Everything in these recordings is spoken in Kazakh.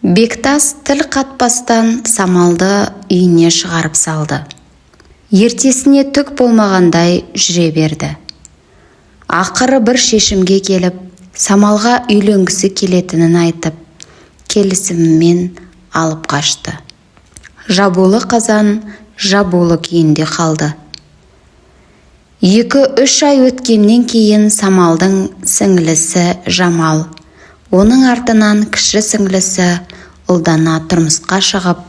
Бектас тіл қатпастан Самалды үйіне шығарып салды. Ертесіне түк болмағандай жүре берді. Ақыры бір шешімге келіп, Самалға үйленгісі келетінін айтып, келісіммен алып қашты. Жабулы қазан жабулы күйінде қалды. 2-3 ай өткеннен кейін Самалдың сіңлісі Жамал, оның артынан кіші сіңлісі Ұлдана тұрмысқа шығып,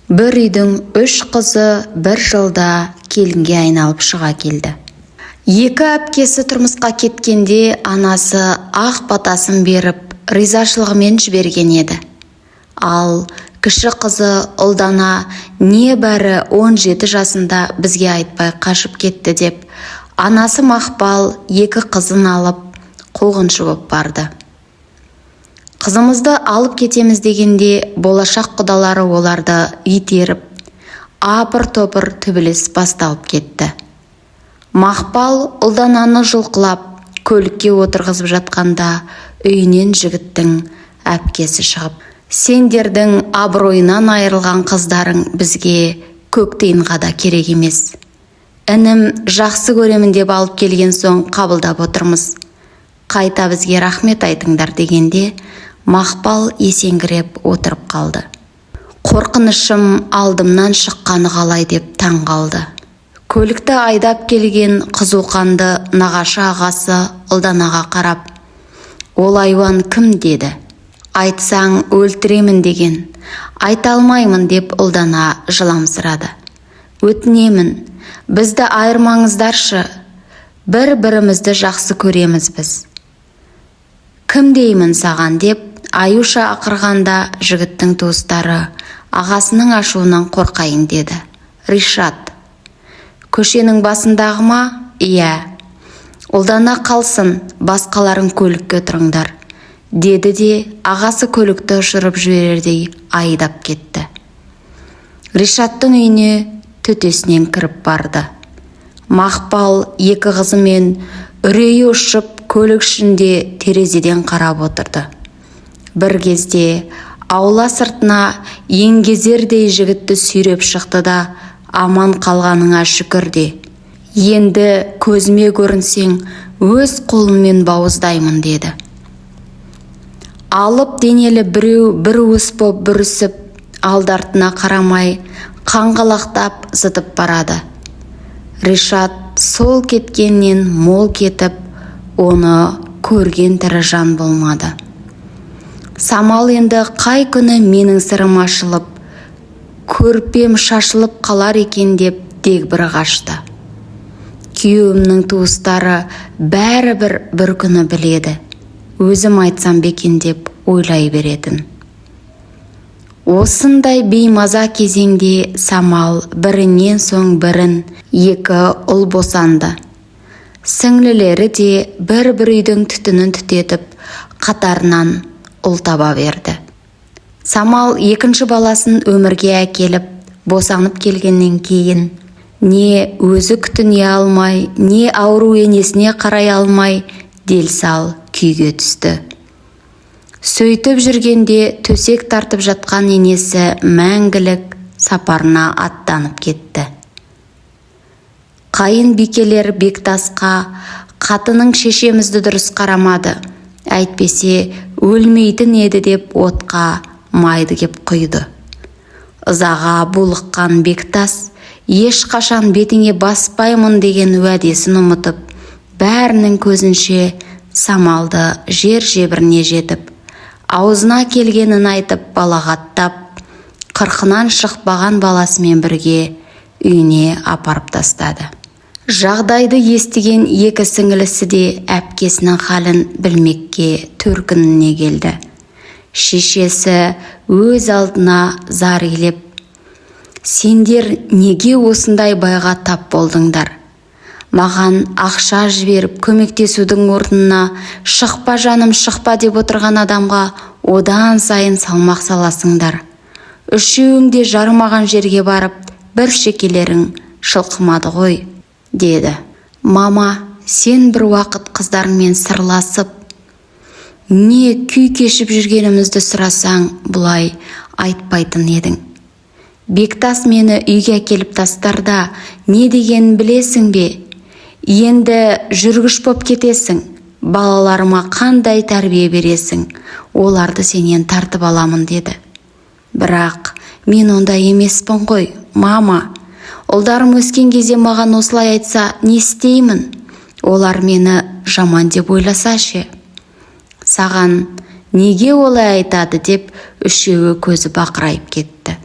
бір үйдің 3 қызы бір жылда келінге айналып шыға келді. 2 әпкесі тұрмысқа кеткенде анасы ақ батасын беріп, ризашылығымен жіберген еді. Ал кіші қызы Ұлдана небәрі 17 жасында бізге айтпай қашып кетті деп, анасы Мақпал 2 қызын алып қуғыншы боп барды. Қызымызды алып кетеміз дегенде болашақ құдалары оларды итеріп, апыр-топыр төбелес басталып кетті. Мақпал Ұлдананы жұлқылап, көлікке отырғызып жатқанда үйінен жігіттің әпкесі шығып, сендердің абыройынан айырылған қыздарың бізге көк тиынға да керек емес. Інім жақсы көремін деп алып келген соң қабылдап отырмыз. Қайта бізге рахмет айтыңдар дегенде, Мақпал есеңгіреп отырып қалды. Қорқынышым алдымнан шыққаны қалай деп таң қалды. Көлікті айдап келген қызуқанды нағашы ағасы Ұлданаға қарап, ол айуан кім деді. Айтсаң өлтіремін деген. Айта алмаймын деп Ұлдана жыламсырады. Өтінемін, бізді айырмаңыздаршы, бір-бірімізді жақсы көреміз біз. Кім деймін саған деп Аюша ақырғанда жігіттің туыстары ағасының ашуынан қорқайын деді. Ришат. Көшенің басындағы ма? Иә. Ұлдана қалсын, басқаларын көлікке отырыңдар, деді де ағасы көлікті ұшырып жіберердей айдап кетті. Ришаттың үйіне төтесінен кіріп барды. Мақпал 2 қызымен үрейі ұшып көлік ішінде терезеден қарап отырды. Бір кезде аула сыртына еңгезердей жігітті сүйреп шықты да, аман қалғаныңа шүкір де. Енді көзіме көрінсең, өз қолыммен бауыздаймын деді. Алып денелі біреу бір уыс боп бүрісіп, алды-артына қарамай, қаңғалақтап зытып барады. Ришат сол кеткеннен мол кетіп, оны көрген тірі жан болмады. Самал енді қай күні менің сырым ашылып, көрпем шашылып қалар екен деп дегбірі қашты. Күйеуімнің туыстары бәрібір бір күні біледі. Өзім айтсам бекен деп ойлай беретін. Осындай беймаза кезеңде Самал бірінен соң бірін 2 ұл босанды. Сіңлілері де бір-бір үйдің түтінін түтетіп, қатарынан ұл таба берді. Самал 2-ші баласын өмірге әкеліп, босанып келгеннен кейін, не өзі күтіне алмай, не ауру енесіне қарай алмай, дел-сал күйге түсті. Сөйтіп жүргенде төсек тартып жатқан енесі мәңгілік сапарына аттанып кетті. Қайын бикелер Бектасқа қатының шешемізді дұрыс қарамады, әйтпесе өлмейтін еді деп отқа майды кеп құйды. Ызаға булыққан Бектас ешқашан бетіңе баспаймын деген уәдесін ұмытып, бәрінің көзінше Самалды жер-жебіріне жетіп, аузына келгенін айтып балағаттап, қырқынан шықпаған баласымен бірге үйіне апарып тастады. Жағдайды естіген 2 сіңлісі де әпкесінің халін білмекке төркініне келді. Шешесі өз алдына зар илеп, сендер неге осындай байға тап болдыңдар? Маған ақша жіберіп көмектесудің орнына шықпа жаным шықпа деп отырған адамға одан сайын салмақ саласыңдар. Үшеуің де жарымаған жерге барып, бір шекелерің шылқымады ғой, деді. Мама, сен бір уақыт қыздарыңмен сырласып, не күй кешіп жүргенімізді сұрасаң, бұлай айтпайтын едің. Бектас мені үйге әкеліп тастарда не дегенін білесің бе? Енді жүргіш боп кетесің. Балаларыма қандай тәрбие бересің? Оларды сенен тартып аламын деді. Бірақ мен ондай емеспін ғой, мама. Ұлдарым өскен кезде маған осылай айтса, не істеймін? Олар мені жаман деп ойласа ше. Саған неге олай айтады деп үшеуі көзі бақырайып кетті.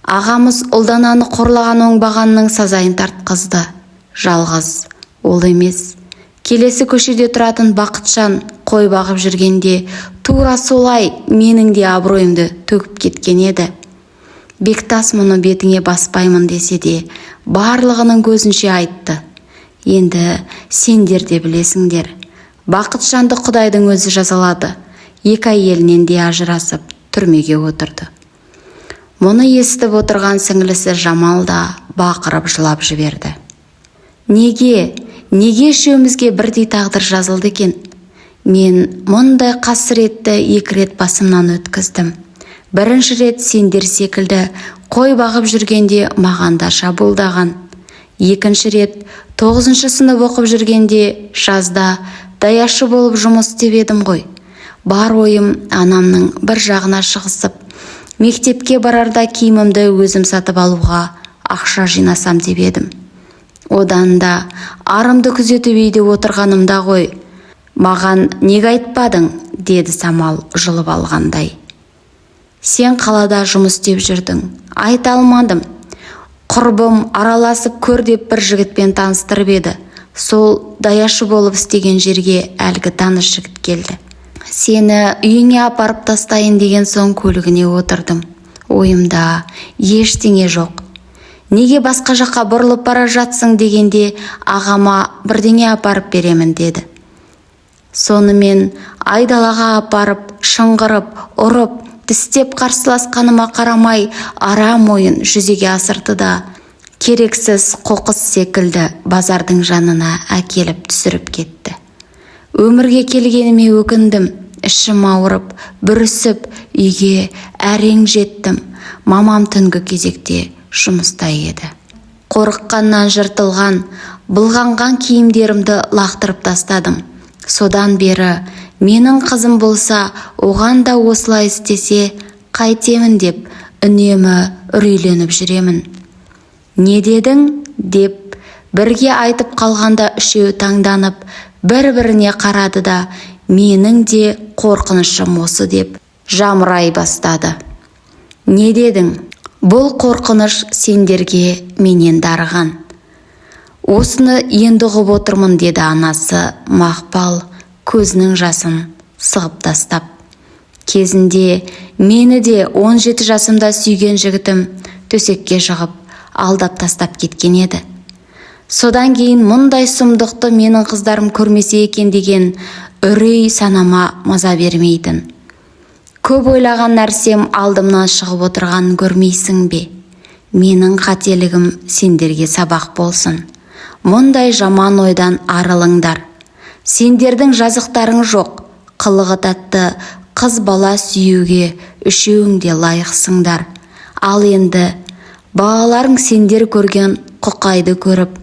Ағамыз ұлдананы қорлаған оңбағанның сазайын тартқызды. Жалғыз ол емес. Келесі көшеде тұратын Бақытжан қой бағып жүргенде тура солай менің де абыройымды төгіп кеткен еді. Бектас мұны бетіңе баспаймын десе де барлығының көзінше айтты. Енді сендер де білесіңдер. Бақытжанды Құдайдың өзі жазалады. Екі әйелінен де ажырасып түрмеге отырды. Мұны естіп отырған сіңлісі Жамал да бақырып жылап жіберді. Неге үшеумізге бірдей тағдыр жазылды екен? Мен мұндай қасіретті 2 рет басымнан өткіздім. Бірінші рет сендер секілді қой бағып жүргенде маған да шабуылдаған. Екінші рет 9-шы сынып оқып жүргенде жазда даяшы болып жұмыс істеп едім ғой. Бар ойым анамның бір жағына шығысып, мектепке барарда киімімді өзім сатып алуға ақша жинасам деп едім. Одан да арымды күзетіп үйде отырғанымда ғой. Маған неге айтпадың? Деді Самал жылып алғандай. Сен қалада жұмыс істеп жүрдің. Айта алмадым. Құрбым араласып көр деп бір жігітпен таныстырып еді. Сол даяшы болып істеген жерге әлгі таныс жігіт келді. Сені үйіңе апарып тастайын деген соң көлігіне отырдым. Ойымда ештеңе жоқ. Неге басқа жаққа бұрылып бара жатсың дегенде ағама бірдеңе апарып беремін деді. Сонымен айдалаға апарып, шыңғырып, ұрып, тістеп қарсыласқаныма қарамай арам ойын жүзеге асырды да керексіз қоқыс секілді базардың жанына әкеліп түсіріп кетті. Өмірге келгеніме өкіндім. Ішім ауырып, бүрісіп, үйге әрең жеттім. Мамам түнгі кезекте жұмыста еді. Қорыққаннан жыртылған, былғанған киімдерімді лақтырып тастадым. Содан бері менің қызым болса, оған да осылай істесе қайтемін деп үнемі үрейленіп жүремін. Не дедің? Деп бірге айтып қалғанда үшеуі таңданып, бір-біріне қарады да менің де қорқынышым осы деп жамырай бастады. Не дедің? Бұл қорқыныш сендерге менен дарыған. Осыны енді ғып отырмын деді анасы Мақпал көзінің жасын сығып тастап. Кезінде мені де 17 жасымда сүйген жігітім төсекке жығып алдап тастап кеткен еді. Содан кейін мұндай сұмдықты менің қыздарым көрмесе екен деген үрей санама маза бермейтін. Көп ойлаған нәрсем алдымнан шығып отырғанын көрмейсің бе? Менің қателігім сендерге сабақ болсын. Мұндай жаман ойдан арылыңдар. Сендердің жазықтарың жоқ. Қылығы тәтті қыз бала сүюге үшеуің де лайықсыңдар. Ал енді балаларың сендер көрген құқайды көріп,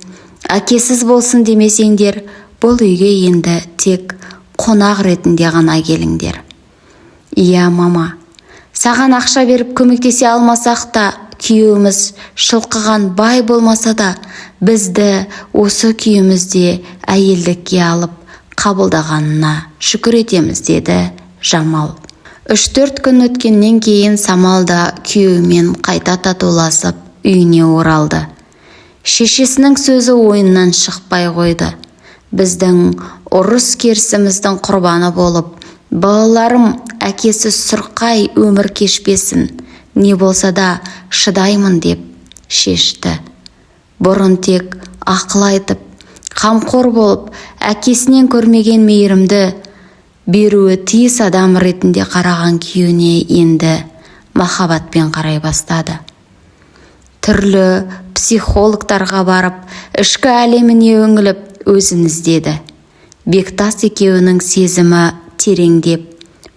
әкесіз болсын демесеңдер, бұл үйге енді тек қонақ ретінде ғана келіңдер. Иә, мама, саған ақша беріп көмектесе алмасақ та, күйеуіміз шылқыған бай болмаса да, бізді осы күйімізде әйелдікке алып қабылдағанына шүкір етеміз, деді Жамал. 3-4 күн өткеннен кейін Самал да күйеуімен қайта татуласып үйіне оралды. Шешесінің сөзі ойыннан шықпай қойды. Біздің ұрыс керісіміздің құрбаны болып, балаларым әкесі сұрқай өмір кешпесін, не болса да шыдаймын деп шешті. Бұрын тек ақыл айтып, қамқор болып, әкесінен көрмеген мейірімді беруі тиіс адам ретінде қараған күйеуіне енді махаббатпен қарай бастады. Түрлі психологтарға барып, ішкі әлеміне өңіліп, өзін іздеді. Бектас екеуінің сезімі тереңдеп,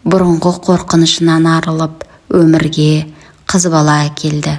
бұрынғы қорқынышынан арылып, өмірге қыз бала әкелді.